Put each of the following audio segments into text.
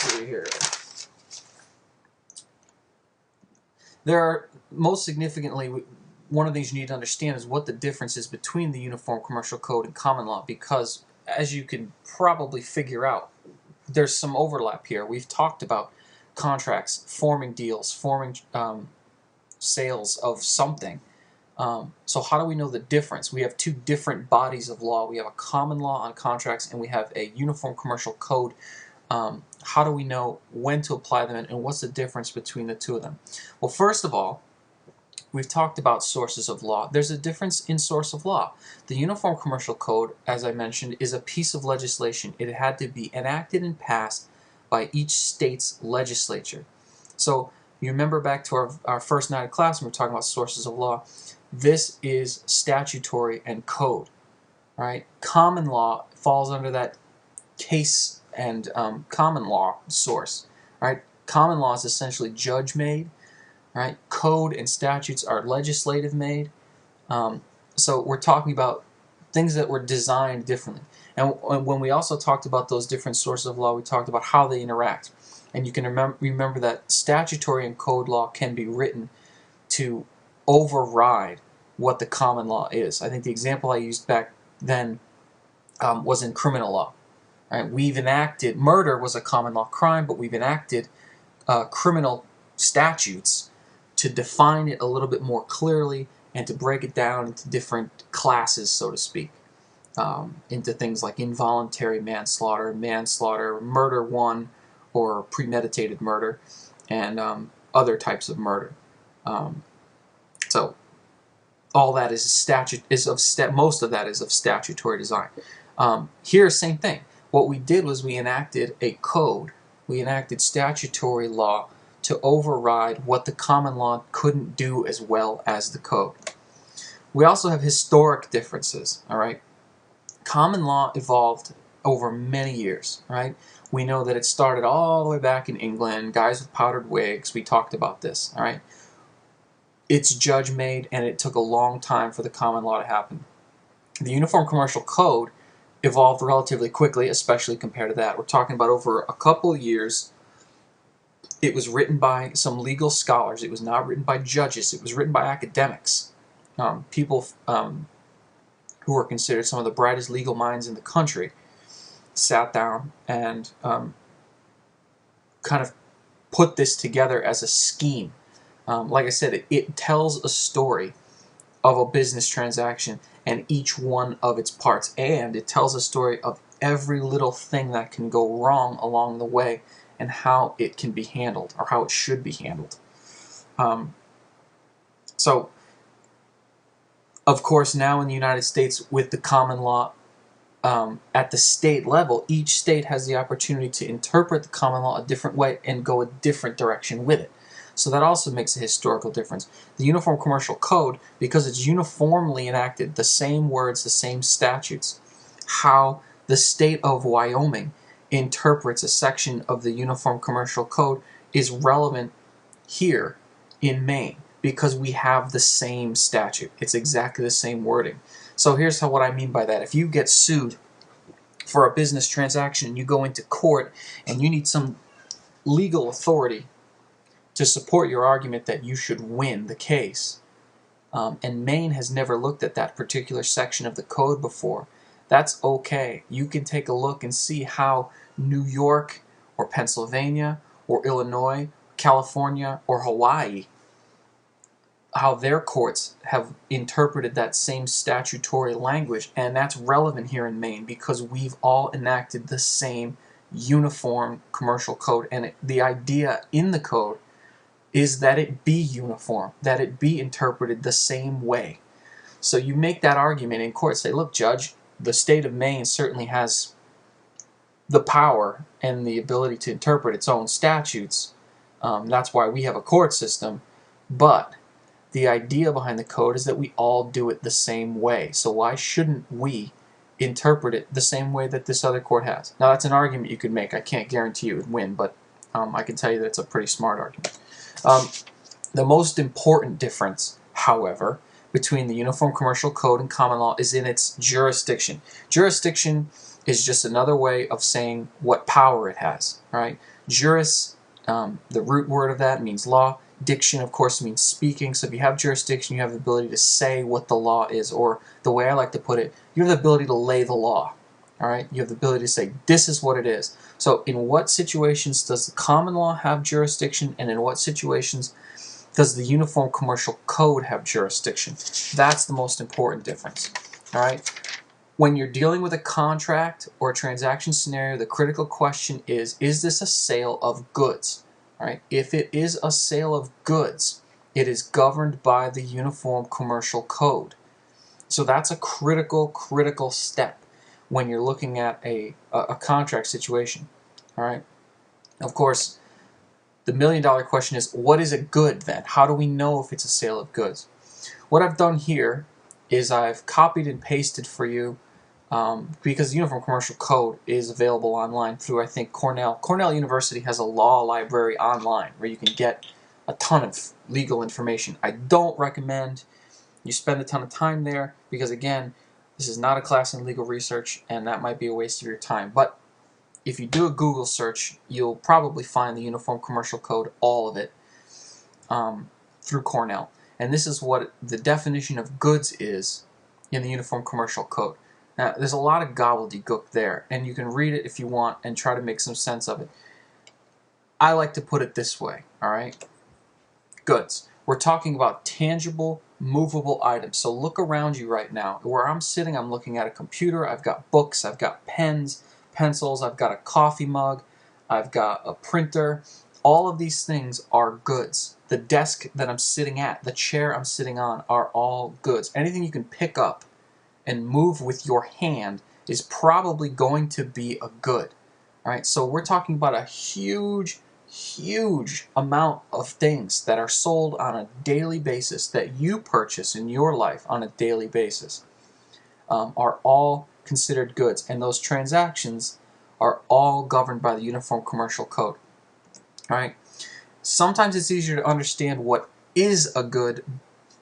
see here. There are, most significantly, one of the things you need to understand is what the difference is between the Uniform Commercial Code and common law, because as you can probably figure out, there's some overlap here. We've talked about contracts, forming deals, forming sales of something. So how do we know the difference? We have two different bodies of law. We have a common law on contracts and we have a Uniform Commercial Code. How do we know when to apply them and what's the difference between the two of them? Well, first of all, we've talked about sources of law. There's a difference in source of law. The Uniform Commercial Code, as I mentioned, is a piece of legislation. It had to be enacted and passed by each state's legislature. So you remember back to our first night of class when we were talking about sources of law. This is statutory and code, right? Common law falls under that case and common law source, right? Common law is essentially judge-made, right? Code and statutes are legislative-made. So we're talking about things that were designed differently. And when we also talked about those different sources of law, we talked about how they interact. And you can remember that statutory and code law can be written to override what the common law is. I think the example I used back then was in criminal law. Right? We've enacted, murder was a common law crime, but we've enacted criminal statutes to define it a little bit more clearly and to break it down into different classes, so to speak, into things like involuntary manslaughter, murder one, or premeditated murder, and other types of murder. So all that is most of that is of statutory design. Here, same thing. What we did was we enacted a code. We enacted statutory law to override what the common law couldn't do as well as the code. We also have historic differences, all right? Common law evolved over many years, right? We know that it started all the way back in England, guys with powdered wigs. We talked about this, all right? It's judge-made, and it took a long time for the common law to happen. The Uniform Commercial Code evolved relatively quickly, especially compared to that. We're talking about over a couple of years. It was written by some legal scholars. It was not written by judges. It was written by academics, people who were considered some of the brightest legal minds in the country, sat down and kind of put this together as a scheme. Like I said, it tells a story of a business transaction and each one of its parts, and it tells a story of every little thing that can go wrong along the way and how it can be handled, or how it should be handled. So, of course, now in the United States, with the common law at the state level, each state has the opportunity to interpret the common law a different way and go a different direction with it. So that also makes a historical difference. The Uniform Commercial Code, because it's uniformly enacted, the same words, the same statutes, how the state of Wyoming interprets a section of the Uniform Commercial Code is relevant here in Maine, because we have the same statute. It's exactly the same wording. So here's what I mean by that. If you get sued for a business transaction and you go into court and you need some legal authority to support your argument that you should win the case, and Maine has never looked at that particular section of the code before, that's okay. You can take a look and see how New York or Pennsylvania or Illinois, California or Hawaii, how their courts have interpreted that same statutory language, and that's relevant here in Maine because we've all enacted the same uniform commercial code, and the idea in the code is that it be uniform, that it be interpreted the same way. So you make that argument in court, say, look, Judge, the state of Maine certainly has the power and the ability to interpret its own statutes. That's why we have a court system, but the idea behind the code is that we all do it the same way. So why shouldn't we interpret it the same way that this other court has? Now, that's an argument you could make. I can't guarantee you would win, but I can tell you that it's a pretty smart argument. The most important difference, however, between the Uniform Commercial Code and common law is in its jurisdiction. Jurisdiction is just another way of saying what power it has. All right, juris, the root word of that means law. Diction, of course, means speaking. So if you have jurisdiction, you have the ability to say what the law is, or the way I like to put it, you have the ability to lay the law. All right, you have the ability to say this is what it is. So in what situations does the common law have jurisdiction, and in what situations does the Uniform Commercial Code have jurisdiction? That's the most important difference. All right. When you're dealing with a contract or a transaction scenario, the critical question is this a sale of goods? All right. If it is a sale of goods, it is governed by the Uniform Commercial Code. So that's a critical step when you're looking at a contract situation. All right. Of course, the million-dollar question is, what is a good then? How do we know if it's a sale of goods? What I've done here is I've copied and pasted for you, because the Uniform Commercial Code is available online through, I think, Cornell. Cornell University has a law library online where you can get a ton of legal information. I don't recommend you spend a ton of time there because, again, this is not a class in legal research, and that might be a waste of your time. But if you do a Google search, you'll probably find the Uniform Commercial Code, all of it, through Cornell. And this is what the definition of goods is in the Uniform Commercial Code. Now, there's a lot of gobbledygook there, and you can read it if you want and try to make some sense of it. I like to put it this way, all right? Goods. We're talking about tangible, movable items. So look around you right now. Where I'm sitting, I'm looking at a computer. I've got books. I've got pens, pencils. I've got a coffee mug. I've got a printer. All of these things are goods. The desk that I'm sitting at, the chair I'm sitting on, are all goods. Anything you can pick up and move with your hand is probably going to be a good. All right, so we're talking about a huge amount of things that are sold on a daily basis that you purchase in your life on a daily basis, are all considered goods, and those transactions are all governed by the Uniform Commercial Code. All right. Sometimes it's easier to understand what is a good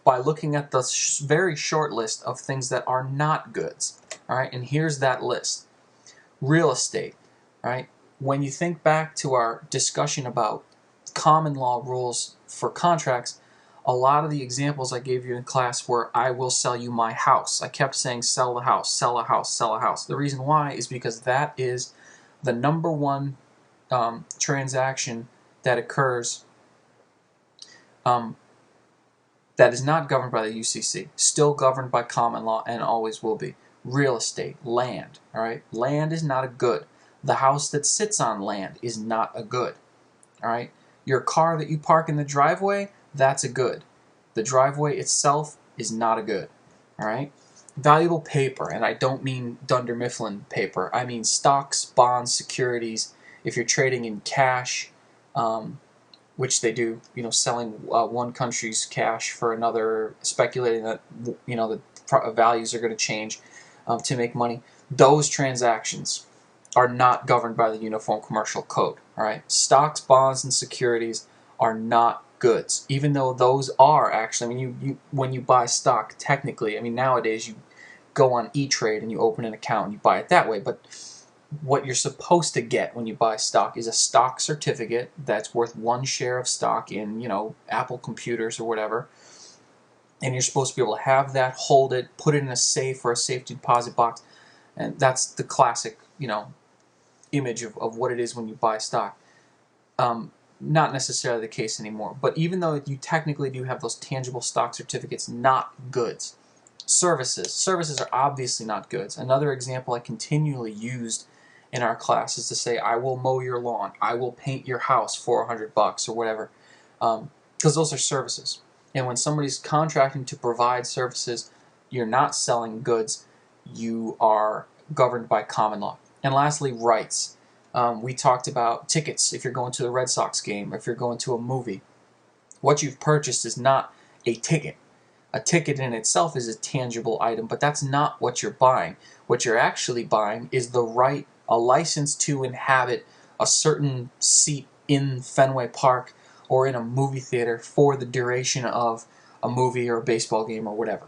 by looking at the very short list of things that are not goods. All right, and here's that list. Real estate. All right. When you think back to our discussion about common law rules for contracts, a lot of the examples I gave you in class were, I will sell you my house. I kept saying sell the house, sell a house, sell a house. The reason why is because that is the number one transaction that occurs that is not governed by the UCC, still governed by common law and always will be. Real estate, land, all right? Land is not a good. The house that sits on land is not a good, all right? Your car that you park in the driveway, that's a good. The driveway itself is not a good, all right? Valuable paper, and I don't mean Dunder Mifflin paper. I mean stocks, bonds, securities. If you're trading in cash, which they do, selling one country's cash for another, speculating that, the values are going to change to make money. Those transactions are not governed by the Uniform Commercial Code. All right, stocks, bonds, and securities are not goods, even though those are actually. I mean, when you buy stock, technically, I mean, nowadays you go on E-Trade and you open an account and you buy it that way, but what you're supposed to get when you buy stock is a stock certificate that's worth one share of stock in, Apple computers or whatever. And you're supposed to be able to have that, hold it, put it in a safe or a safety deposit box. And that's the classic, image of what it is when you buy stock. Not necessarily the case anymore. But even though you technically do have those tangible stock certificates, not goods. Services. Services are obviously not goods. Another example I continually used in our class is to say, I will mow your lawn, I will paint your house for $100 or whatever, because those are services. And when somebody's contracting to provide services, you're not selling goods, you are governed by common law. And lastly, rights. We talked about tickets. If you're going to a Red Sox game, if you're going to a movie, what you've purchased is not a ticket. A ticket in itself is a tangible item, but that's not what you're buying. What you're actually buying is the right, a license to inhabit a certain seat in Fenway Park or in a movie theater for the duration of a movie or a baseball game or whatever.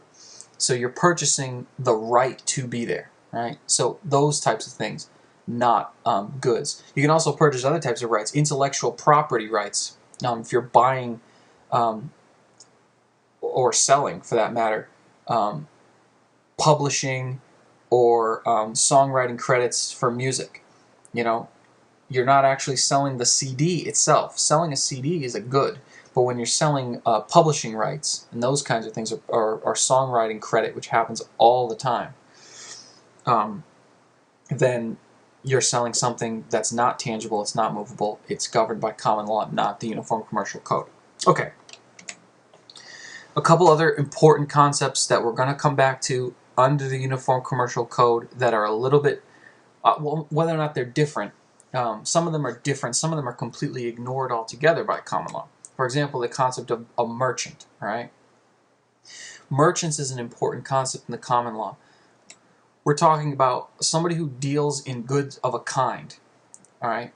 So you're purchasing the right to be there. right? So those types of things, not goods. You can also purchase other types of rights, intellectual property rights. If you're buying or selling, for that matter, publishing or songwriting credits for music, you know, you're not actually selling the CD itself. Selling a CD is a good, but when you're selling publishing rights and those kinds of things, or songwriting credit, which happens all the time, then you're selling something that's not tangible, it's not movable, it's governed by common law, not the Uniform Commercial Code. Okay. A couple other important concepts that we're going to come back to under the Uniform Commercial Code that are a little bit, well, whether or not they're different. Some of them are different, some of them are completely ignored altogether by common law. For example, the concept of a merchant, right? Merchants is an important concept in the common law. We're talking about somebody who deals in goods of a kind, all right?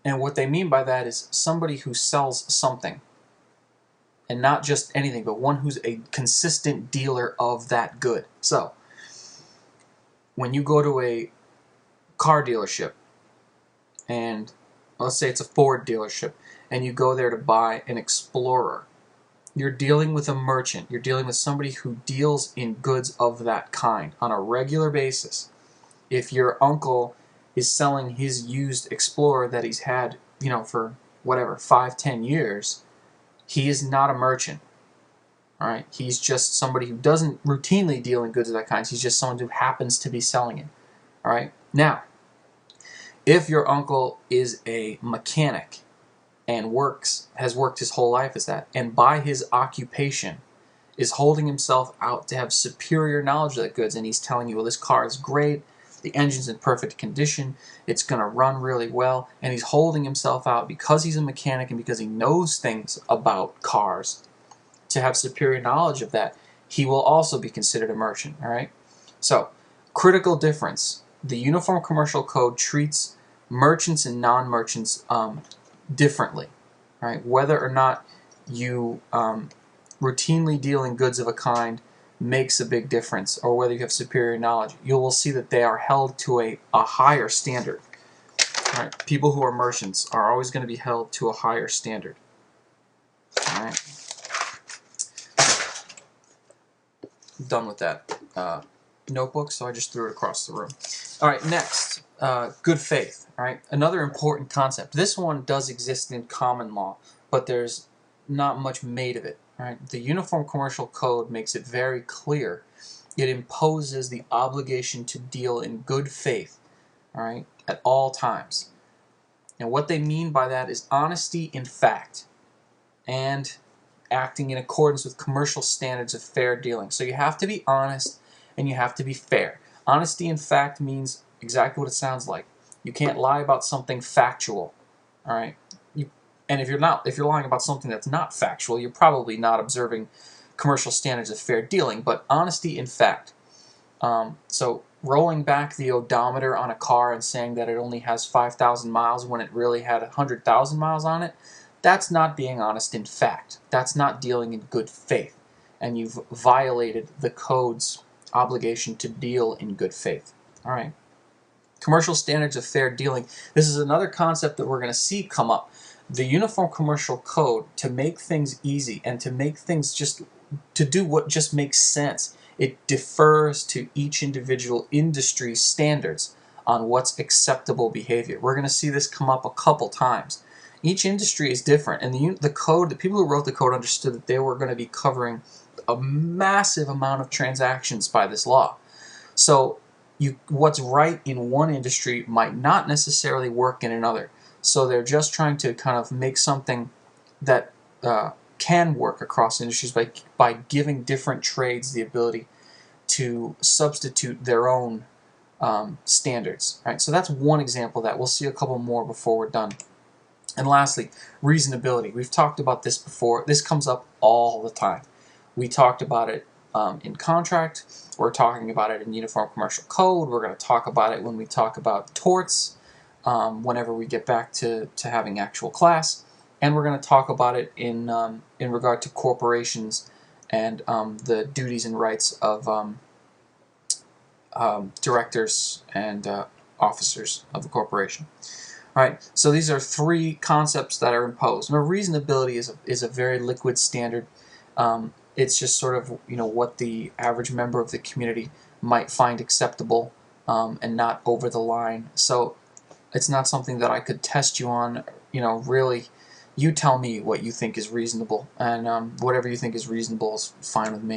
And what they mean by that is somebody who sells something, and not just anything, but one who's a consistent dealer of that good. So, when you go to a car dealership, and let's say it's a Ford dealership, and you go there to buy an Explorer, you're dealing with a merchant. You're dealing with somebody who deals in goods of that kind on a regular basis. If your uncle is selling his used Explorer that he's had, you know, for whatever, 5-10 years, he is not a merchant. All right? He's just somebody who doesn't routinely deal in goods of that kind. He's just someone who happens to be selling it. All right? Now, if your uncle is a mechanic and has worked his whole life as that, and by his occupation is holding himself out to have superior knowledge of the goods, and he's telling you, well, this car is great, the engine's in perfect condition, it's going to run really well, and he's holding himself out because he's a mechanic and because he knows things about cars to have superior knowledge of that, he will also be considered a merchant, all right? So, critical difference. The Uniform Commercial Code treats merchants and non-merchants differently, right? Whether or not you routinely deal in goods of a kind makes a big difference, or whether you have superior knowledge. You will see that they are held to a higher standard. Right? People who are merchants are always going to be held to a higher standard. All right. Done with that notebook, so I just threw it across the room. All right, next, good faith. All right, another important concept. This one does exist in common law, but there's not much made of it. All right, the Uniform Commercial Code makes it very clear. It imposes the obligation to deal in good faith, all right, at all times. And what they mean by that is honesty in fact and acting in accordance with commercial standards of fair dealing. So you have to be honest and you have to be fair. Honesty in fact means exactly what it sounds like. You can't lie about something factual, all right? And if you're lying about something that's not factual, you're probably not observing commercial standards of fair dealing. But honesty in fact. So rolling back the odometer on a car and saying that it only has 5,000 miles when it really had 100,000 miles on it, that's not being honest in fact. That's not dealing in good faith. And you've violated the code's obligation to deal in good faith. All right. Commercial standards of fair dealing. This is another concept that we're going to see come up. The Uniform Commercial Code, to make things easy and to make things to do what just makes sense, it defers to each individual industry's standards on what's acceptable behavior. We're going to see this come up a couple times. Each industry is different, and the code, the people who wrote the code understood that they were going to be covering a massive amount of transactions by this law. So what's right in one industry might not necessarily work in another. So they're just trying to kind of make something that can work across industries by giving different trades the ability to substitute their own standards. Right? So that's one example of that. We'll see a couple more before we're done. And lastly, reasonability. We've talked about this before. This comes up all the time. We talked about it in contract. We're talking about it in Uniform Commercial Code. We're going to talk about it when we talk about torts, whenever we get back to having actual class. And we're going to talk about it in regard to corporations and the duties and rights of directors and officers of the corporation. All right, so these are three concepts that are imposed. Now, reasonability is a very liquid standard. It's just sort of what the average member of the community might find acceptable and not over the line. So it's not something that I could test you on. Really, you tell me what you think is reasonable, and whatever you think is reasonable is fine with me.